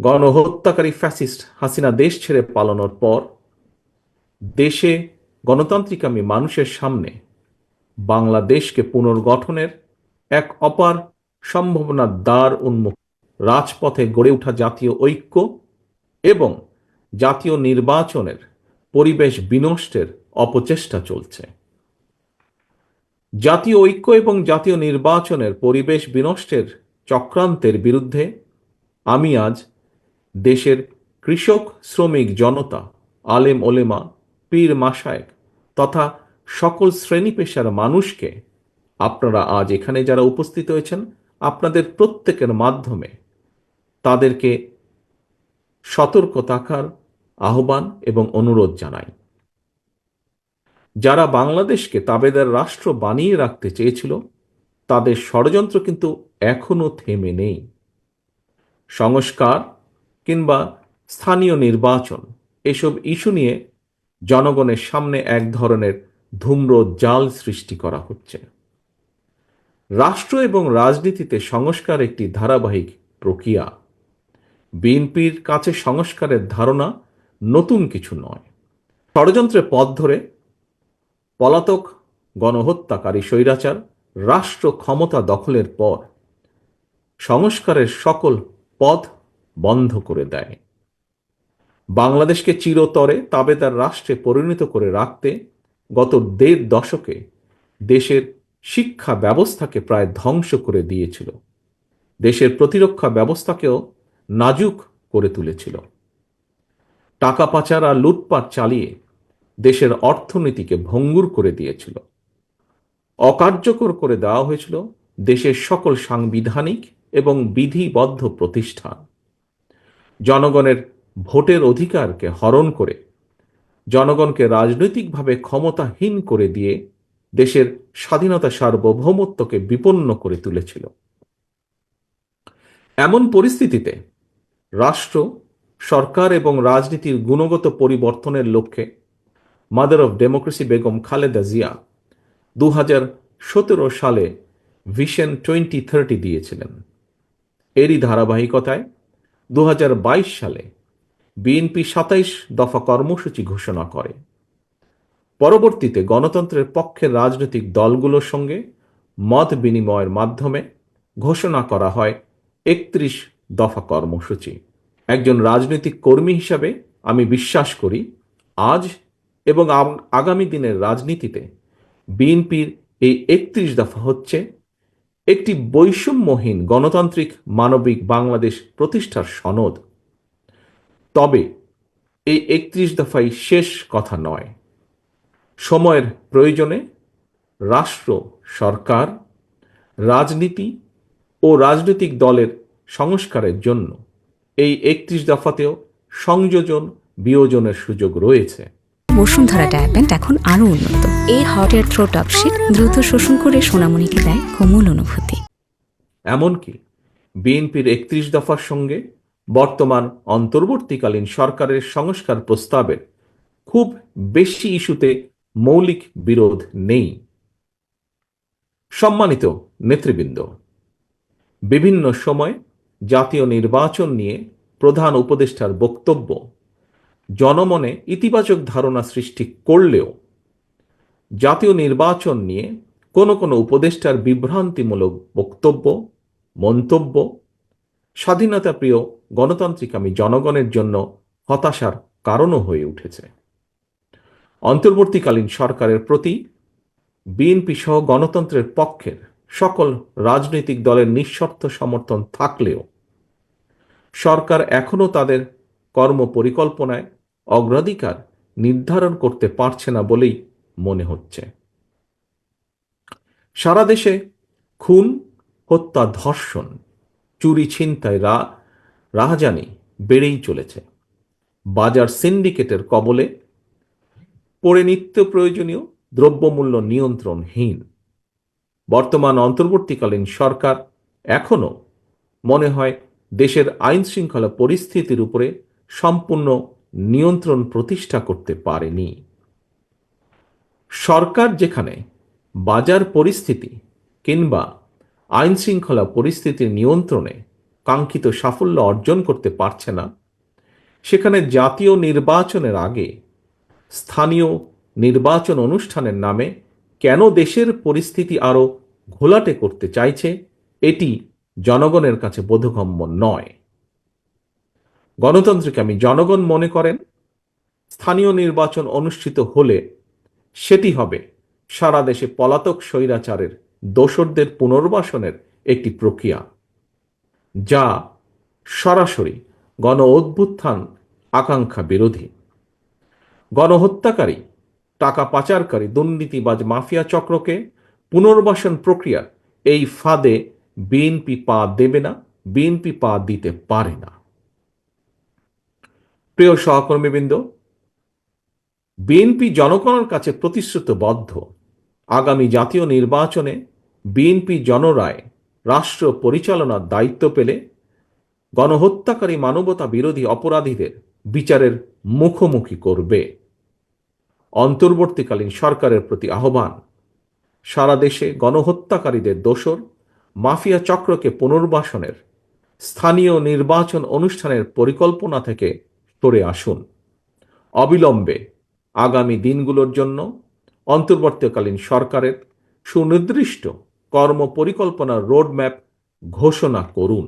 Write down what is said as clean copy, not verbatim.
গণহত্যাকারী fascist Hasina দেশ ছেড়ে পালানোর পর দেশে গণতান্ত্রিকামী মানুষের সামনে বাংলাদেশকে পুনর্গঠনের এক অপার সম্ভাবনার দ্বার উন্মুক্ত। রাজপথে গড়ে ওঠা জাতীয় ঐক্য এবং জাতীয় নির্বাচনের পরিবেশ বিনষ্টের অপচেষ্টা চলছে। জাতীয় ঐক্য এবং জাতীয় নির্বাচনের পরিবেশ বিনষ্টের চক্রান্তের বিরুদ্ধে আমি আজ দেশের কৃষক, শ্রমিক জনতা, আলেম ওলেমা, পীর মাশায়েখ তথা সকল শ্রেণী পেশার মানুষকে, আপনারা আজ এখানে যারা উপস্থিত হয়েছেন, আপনাদের প্রত্যেকের মাধ্যমে তাদেরকে সতর্ক থাকার আহ্বান এবং অনুরোধ জানাই। যারা বাংলাদেশকে তাবেদার রাষ্ট্র বানিয়ে রাখতে চেয়েছিল, তাদের ষড়যন্ত্র কিন্তু এখনো থেমে নেই। সংস্কার কিংবা স্থানীয় নির্বাচন এসব ইস্যু নিয়ে জনগণের সামনে এক ধরনের ধূম্র জাল সৃষ্টি করা হচ্ছে। রাষ্ট্র এবং রাজনীতিতে সংস্কার একটি ধারাবাহিক প্রক্রিয়া। বিএনপির কাছে সংস্কারের ধারণা নতুন কিছু নয়। ষড়যন্ত্রের পথ ধরে পলাতক গণহত্যাকারী স্বৈরাচার রাষ্ট্র ক্ষমতা দখলের পর সংস্কারের সকল পথ বন্ধ করে দেয়। বাংলাদেশকে চিরতরে তাবেদার রাষ্ট্রে পরিণত করে রাখতে গত ১.৫ দশকে দেশের শিক্ষা ব্যবস্থাকে প্রায় ধ্বংস করে দিয়েছিল। দেশের প্রতিরক্ষা ব্যবস্থাকেও নাজুক করে তুলেছিল। টাকা পাচার আর লুটপাট চালিয়ে দেশের অর্থনীতিকে ভঙ্গুর করে দিয়েছিল। অকার্যকর করে দেওয়া হয়েছিল দেশের সকল সাংবিধানিক এবং বিধিবদ্ধ প্রতিষ্ঠান। জনগণের ভোটের অধিকারকে হরণ করে জনগণকে রাজনৈতিকভাবে ক্ষমতাহীন করে দিয়ে দেশের স্বাধীনতা সার্বভৌমত্বকে বিপন্ন করে তুলেছিল। এমন পরিস্থিতিতে রাষ্ট্র, সরকার এবং রাজনীতির গুণগত পরিবর্তনের লক্ষ্যে mother of democracy Begum Khaleda Zia 2017 সালে ভিশন 2030 দিয়েছিলেন। এরই ধারাবাহিকতায় 2022 সালে বিএনপি 27 দফা কর্মসূচি ঘোষণা করে। পরবর্তীতে গণতন্ত্রের পক্ষের রাজনৈতিক দলগুলোর সঙ্গে মত বিনিময়ের মাধ্যমে ঘোষণা করা হয় 31 দফা কর্মসূচি। একজন রাজনৈতিক কর্মী হিসাবে আমি বিশ্বাস করি, আজ এবং আগামী দিনের রাজনীতিতে বিএনপির এই 31 দফা হচ্ছে একটি বৈষম্যহীন গণতান্ত্রিক মানবিক বাংলাদেশ প্রতিষ্ঠার সনদ। তবে এই 31 দফাই শেষ কথা নয়। সময়ের প্রয়োজনে রাষ্ট্র, সরকার, রাজনীতি ও রাজনৈতিক দলের সংস্কারের জন্য এই 31 দফাতেও সংযোজন বিয়োজনের সুযোগ রয়েছে। বসুন্ধরা ডায়াপেন্ট এখন আরো উন্নত। এই হট এয়ার থ্রো টপশিট দ্রুত শোষণ করে সোনামণিকে দেয় কোমল অনুভূতি। এমনকি বিএনপির 31 দফার সঙ্গে বর্তমান অন্তর্বর্তীকালীন সরকারের সংস্কার প্রস্তাবের খুব বেশি ইস্যুতে মৌলিক বিরোধ নেই। সম্মানিত নেতৃবৃন্দ, বিভিন্ন সময় জাতীয় নির্বাচন নিয়ে প্রধান উপদেষ্টার বক্তব্য জনমনে ইতিবাচক ধারণা সৃষ্টি করলেও জাতীয় নির্বাচন নিয়ে কোনো কোনো উপদেষ্টার বিভ্রান্তিমূলক বক্তব্য, মন্তব্য স্বাধীনতাপ্রিয় গণতান্ত্রিকামী জনগণের জন্য হতাশার কারণও হয়ে উঠেছে। অন্তর্বর্তীকালীন সরকারের প্রতি বিএনপি সহ গণতন্ত্রের পক্ষের সকল রাজনৈতিক দলের নিঃশর্ত সমর্থন থাকলেও সরকার এখনও তাদের কর্মপরিকল্পনায় অগ্রাধিকার নির্ধারণ করতে পারছে না বলেই মনে হচ্ছে। সারা দেশে খুন, হত্যা, ধর্ষণ, চুরি, ছিনতাই, রাহাজানি বেড়েই চলেছে। বাজার সিন্ডিকেটের কবলে পড়ে নিত্য প্রয়োজনীয় দ্রব্যমূল্য নিয়ন্ত্রণহীন। বর্তমান অন্তর্বর্তীকালীন সরকার এখনো মনে হয় দেশের আইন শৃঙ্খলা পরিস্থিতির উপরে সম্পূর্ণ নিয়ন্ত্রণ প্রতিষ্ঠা করতে পারেনি। সরকার যেখানে বাজার পরিস্থিতি কিংবা আইন শৃঙ্খলা পরিস্থিতির নিয়ন্ত্রণে কাঙ্ক্ষিত সাফল্য অর্জন করতে পারছে না, সেখানে জাতীয় নির্বাচনের আগে স্থানীয় নির্বাচন অনুষ্ঠানের নামে কেন দেশের পরিস্থিতি আরও ঘোলাটে করতে চাইছে, এটি জনগণের কাছে বোধগম্য নয়। গণতন্ত্রকে আমি জনগণ মনে করেন স্থানীয় নির্বাচন অনুষ্ঠিত হলে সেটি হবে সারা দেশে পলাতক স্বৈরাচারের দোসরদের পুনর্বাসনের একটি প্রক্রিয়া, যা সরাসরি গণ অভ্যুত্থান আকাঙ্ক্ষা বিরোধী। গণহত্যাকারী, টাকা পাচারকারী, দুর্নীতিবাজ মাফিয়া চক্রকে পুনর্বাসন প্রক্রিয়ার এই ফাঁদে বিএনপি পা দেবে না, বিএনপি পা দিতে পারে না। প্রিয় সহকর্মীবৃন্দ, বিএনপি জনগণের কাছে প্রতিশ্রুতিবদ্ধ আগামী জাতীয় নির্বাচনে বিএনপি জনরায় রাষ্ট্র পরিচালনার দায়িত্ব পেলে গণহত্যাকারী মানবতা বিরোধী অপরাধীদের বিচারের মুখোমুখি করবে। অন্তর্বর্তীকালীন সরকারের প্রতি আহ্বান, সারা দেশে গণহত্যাকারীদের দোসর মাফিয়া চক্রকে পুনর্বাসনের স্থানীয় নির্বাচন অনুষ্ঠানের পরিকল্পনা থেকে সরে আসুন। অবিলম্বে আগামী দিনগুলোর জন্য অন্তর্বর্তীকালীন সরকারের সুনির্দিষ্ট কর্মপরিকল্পনার রোডম্যাপ ঘোষণা করুন।